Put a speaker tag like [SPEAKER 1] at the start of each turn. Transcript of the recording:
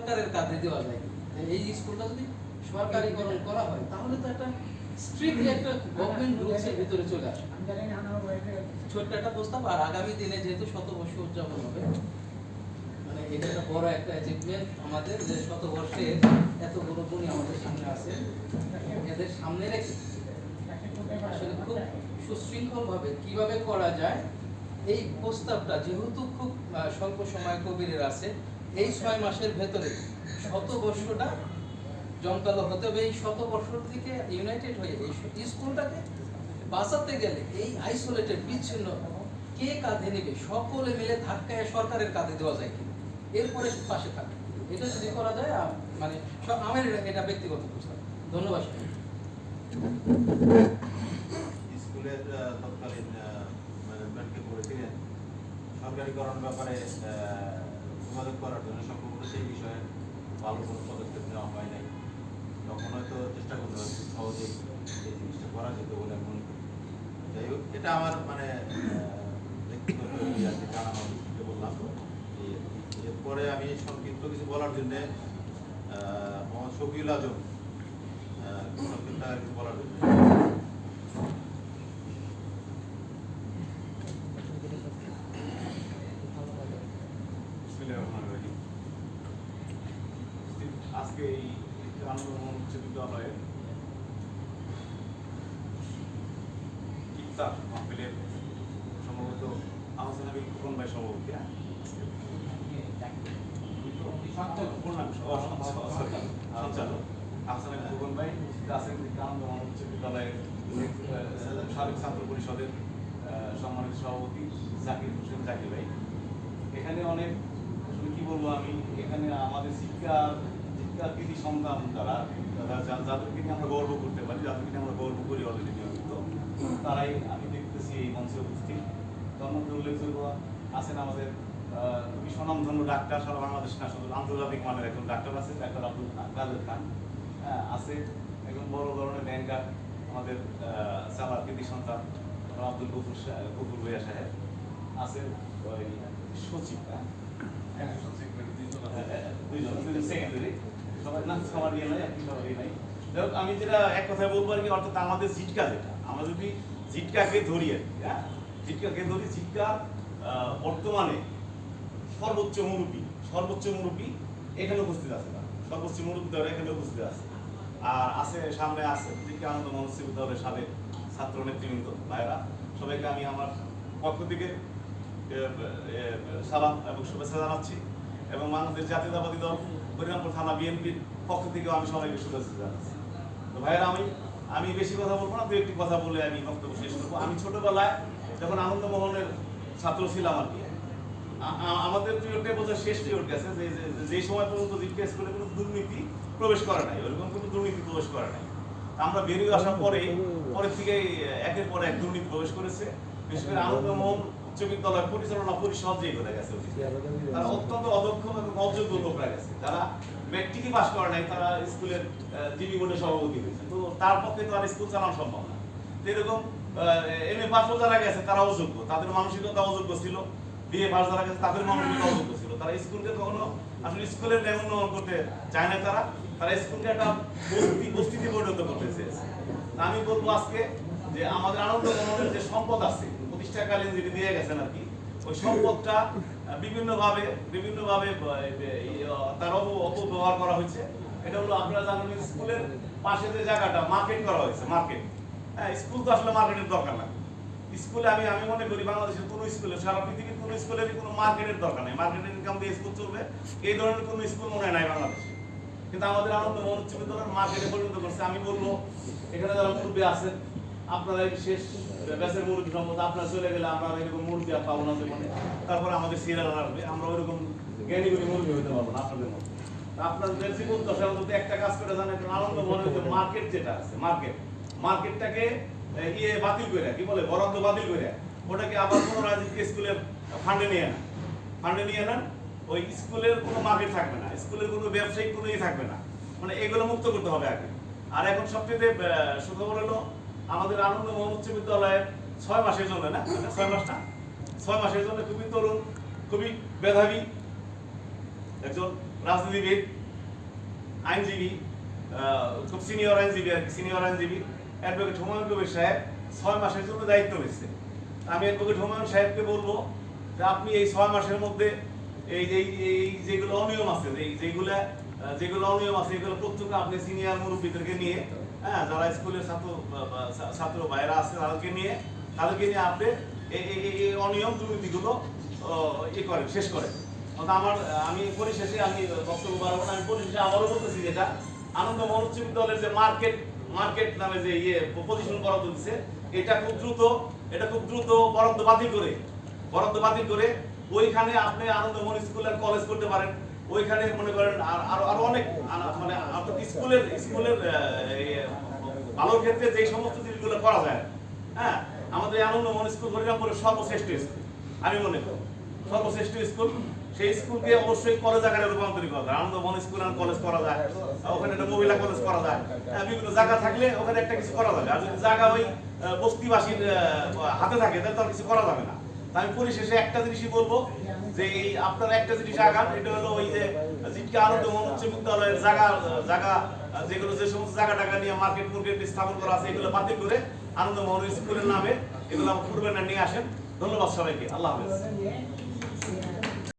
[SPEAKER 1] সরকারের কাঁধে দেওয়া যায়। এই স্কুলটা যদি সরকারিকরণ করা হয় তাহলে তো একটা স্ট্রিক্টলি একটা গভর্নমেন্ট রুলসের ভিতরে চলে আসে। ছোট্ট একটা প্রস্তাব। আর আগামী দিনে যেহেতু শতবর্ষ উদযাপন হবে, মানে এটা একটা বড় একটা অ্যাচিভমেন্ট আমাদের, যে শতবর্ষের এতগুলো গুণী আমাদের সামনে আছে, এদের সামনে রেখে আসলে খুব সুশৃঙ্খলভাবে কিভাবে করা যায় এই প্রস্তাবটা, যেহেতু খুব স্বল্প সময় কবিরের আছে, এই 6 মাসের ভেতরে শতবর্ষটা জমকালো হতে হবে। এই শতবর্ষ থেকে ইউনাইটেড হয়ে এই স্কুলটাকে বাঁচাতে গেলে এই আইসোলেটেড বিচ্ছিন্ন কে কাঁধে নেবে, সকলে মিলে ধাক্কায় সরকারের কাঁধে দেওয়া যায় কিনা, এরপরে পাশে থাকে। এটা যদি করা যায় মানে আমার এটা ব্যক্তিগত প্রস্তাব। ধন্যবাদ।
[SPEAKER 2] স্কুলের তৎকালীন ম্যানেজমেন্টকে বলেছিলেন সরকারিকরণ ব্যাপারে যোগাযোগ করার জন্য, সম্ভবত সেই বিষয়ে ভালো কোনো পদক্ষেপ নেওয়া হয় নাই। তখন হয়তো চেষ্টা করতে হবে খুব সহজেই এই জিনিসটা করা যেত বলে আমি মনে করি। যাই হোক, এটা আমার মানে ব্যক্তিগত জানানো বললাম। এরপরে আমি সংক্ষিপ্ত কিছু বলার জন্যে মোহাম্মদ শফিউল আজম সংক্ষিপ্ত কিছু বলার জন্য।
[SPEAKER 3] আজকে এই আনন্দমোহন উচ্চ বিদ্যালয়ে ইফতার মাহফিলের সম্ভবত আহসান হাবিব খোকন ভাই সভাপতি, সঞ্চালক আহসান হাবিব খোকন ভাই আছেন আনন্দমোহন উচ্চ বিদ্যালয়ের সাবেক ছাত্র পরিষদের সম্মানিত সভাপতি জাকির হোসেন জাকির ভাই। এখানে অনেক কি বলবো আমি, এখানে আমাদের শিক্ষার্থী সন্তান যাদেরকে নিয়ে আমরা গর্ব করতে পারি, যাদেরকে নিয়ে আমরা গর্ব করি অলরেডি নিয়মিত, তারাই আমি দেখতেছি এই মঞ্চে উপস্থিত। তার মধ্যে উল্লেখযোগ্য আছেন আমাদের খুবই স্বনামধন্য ডাক্তার, সারা বাংলাদেশ না শুধু আন্তর্জাতিক মানের একজন ডাক্তার আছে, ডাক্তার আব্দুল কাদের খান আছে, একজন বড় ধরনের ব্যাংকার আমাদের সালার কৃতি সন্তান আব্দুল গফুর ভূঁইয়া সাহেব আছে, সচিব আমি যেটা এক কথায় বলবো আর কি, অর্থাৎ আমাদের জিটকা যেটা, আমরা যদি জিটকাকে ধরি আর কি, হ্যাঁ জিটকাকে ধরি, জিটকা বর্তমানে সর্বোচ্চ মুরব্বী এখানে উপস্থিত আছে, সর্বোচ্চ মুরব্বী ধরে এখানে উপস্থিত আছে। আর আছে সামনে আছে জিটকা আনন্দমোহন উচ্চ বিদ্যালয়ের সাবেক ছাত্র নেতৃবৃন্দ ভাইরা, সবাইকে আমি আমার পক্ষ থেকে সালাম এবং শুভেচ্ছা জানাচ্ছি, এবং বাংলাদেশ জাতীয়তাবাদী দল হরিরামপুর থানা বিএনপির পক্ষ থেকেও আমি সবাইকে শুভেচ্ছা জানাচ্ছি। তো ভাইয়েরা, আমি বেশি কথা বলবো না, দু একটি কথা বলে আমি বক্তব্য শেষ করবো। আমি ছোটবেলায় যখন আনন্দমোহনের ছাত্র ছিলাম আর কি, আমাদের পিরিয়ডটা বোধহয় শেষ পিরিয়ড গেছে, যে সময় পর্যন্ত জিটকা স্কুলে কোনো দুর্নীতি প্রবেশ করে নাই, ওরকম কোনো দুর্নীতি প্রবেশ করে নাই। আমরা বেরিয়ে আসার পরের থেকে একের পর এক দুর্নীতি প্রবেশ করেছে, বিশেষ করে আনন্দমোহন উচ্চ বিদ্যালয় পরিচালনা পরিষদ যে করে গেছে, তারা অত্যন্ত অদক্ষ এবং অযোগ্য লোকরা গেছে, যারা ম্যাট্রিকই পাস করে নাই, তারা স্কুলের জিবি বোর্ডের সভাপতি হয়েছে। তো তার পক্ষে তো আর স্কুল চালানো সম্ভব না। এরকম এমএ পাসও যারা গেছে তারা অযোগ্য, তাদের মানসিকতা অযোগ্য ছিল, বিএ পাস যারা গেছে তাদের মানসিকতা অযোগ্য ছিল, তারা স্কুলকে কখনো আসলে স্কুলের উন্নয়ন করতে চায় না, তারা স্কুলকে একটা বস্তিতে পরিণত করতে চেয়েছে। আমি বলবো আজকে যে আমাদের আনন্দমোহনের যে সম্পদ আছে প্রতিষ্ঠাকালীন যেটি দিয়ে গেছেন আর কি, ওই সম্পদটা বিভিন্নভাবে তার অপব্যবহার করা হয়েছে। এটা হলো আপনারা জানেন, স্কুলের পাশে যে জায়গাটা মার্কেট করা হয়েছে, মার্কেট, হ্যাঁ স্কুল তো আসলে মার্কেটের দরকার না। স্কুলে আমি মনে করি বাংলাদেশের কোনো স্কুলে, সারা পৃথিবীর কোনো স্কুলেরই কোনো মার্কেটের দরকার নেই, মার্কেটের ইনকাম দিয়ে স্কুল চলবে এই ধরনের কোনো স্কুল মনে হয় নাই বাংলাদেশে। কিন্তু আমাদের আনন্দমোহন উচ্চ বিদ্যালয়ের মার্কেটে পরিণত করছে। আমি বলবো এখানে যারা মুরব্বী আছেন, আপনারা শেষ ব্যাচের মুরব্বী সম্পদ, আপনারা চলে গেলে আমরা এরকম মুরব্বী আর পাবো না জীবনে, তারপরে আমাদের সিরিয়াল আসবে, আমরা ওইরকম জ্ঞানী গুণী মুরব্বী হইতে পারবো না আপনাদের মতো। আপনাদের জীবন দশা অন্তত একটা কাজ করে জানেন, আনন্দমোহনের যে মার্কেট যেটা আছে, মার্কেটটাকে বাতিল করে, কি বলে বরাদ্দ বাতিল করে, ওটাকে আবার পুনরায় স্কুলে ফান্ডে নিয়ে নেন, ওই স্কুলের কোনো মার্কেট থাকবে না, স্কুলের কোনো ব্যবসায়িক কোনো থাকবে না, মানে এগুলো মুক্ত করতে হবে আগে। আর এখন সবচেয়ে সুখবর হলো আমাদের আনন্দমোহন উচ্চ বিদ্যালয়ে 6 মাসের জন্য, না 6 মাস না, 6 মাসের জন্য খুবই তরুণ, খুবই মেধাবী একজন রাজনীতিবিদ, আইনজীবী, খুব সিনিয়র আইনজীবী অ্যাডভোকেট হুমায়ুন কবির সাহেব 6 মাসের জন্য দায়িত্ব নিচ্ছে। আমি অ্যাডভোকেট হুমায়ুন সাহেবকে বলবো যে আপনি এই 6 মাসের মধ্যে এই যেগুলো অনিয়ম আছে, যেগুলো অনিয়ম আছে এগুলো প্রত্যেক আপনি সিনিয়র মুরব্বীদেরকে নিয়ে, হ্যাঁ, যারা স্কুলের ছাত্র ভাইরা আছে তাদেরকে নিয়ে আপনি এই অনিয়ম দুর্নীতিগুলো করেন, শেষ করেন। আমি পরিশেষে বক্তব্য বাড়াবো না, আমি পরিশেষে আবারও বলতেছি যেটা আনন্দ মোহন উচ্চ বিদ্যালয়ের যে মার্কেট নামে যে পজিশন বরাদ্দ দিচ্ছে, এটা খুব দ্রুত বরাদ্দ বাতিল করে ওইখানে আপনি আনন্দ মোহন স্কুল আর কলেজ করতে পারেন। ওইখানে মনে করেন আরো অনেক মানে আপনার স্কুলের ভালোর ক্ষেত্রে যে সমস্ত জিনিসগুলো করা যায়, হ্যাঁ, আমাদের আনন্দ মোহন স্কুল হরিরামপুরের সর্বশ্রেষ্ঠ স্কুল, আমি মনে করি সর্বশ্রেষ্ঠ স্কুল। সেই স্কুলকে অবশ্যই কলেজ আকারে রূপান্তরিত করা যায়। আনন্দ মোহন স্কুল আর কলেজ করা যায়, ওখানে একটা মহিলা কলেজ করা যায়, বিভিন্ন জায়গা থাকলে ওখানে একটা কিছু করা যাবে। আর যদি জায়গা ওই বস্তিবাসীর হাতে থাকে তাহলে তো আর কিছু করা যাবে না। আমি পরিশেষে একটা জিনিসই বলবো যে আপনারা একটা জিনিস আগান, এটা হলো ওই যে জিটকা আনন্দ মোহন উচ্চ বিদ্যালয়ের জায়গা যেগুলো যে সমস্ত জায়গা নিয়ে মার্কেট স্থাপন করা আছে এগুলো বাতিল করে আনন্দ মোহন স্কুলের নামে এগুলো পূর্বে নিয়ে আসেন। ধন্যবাদ সবাইকে, আল্লাহ হাফেজ।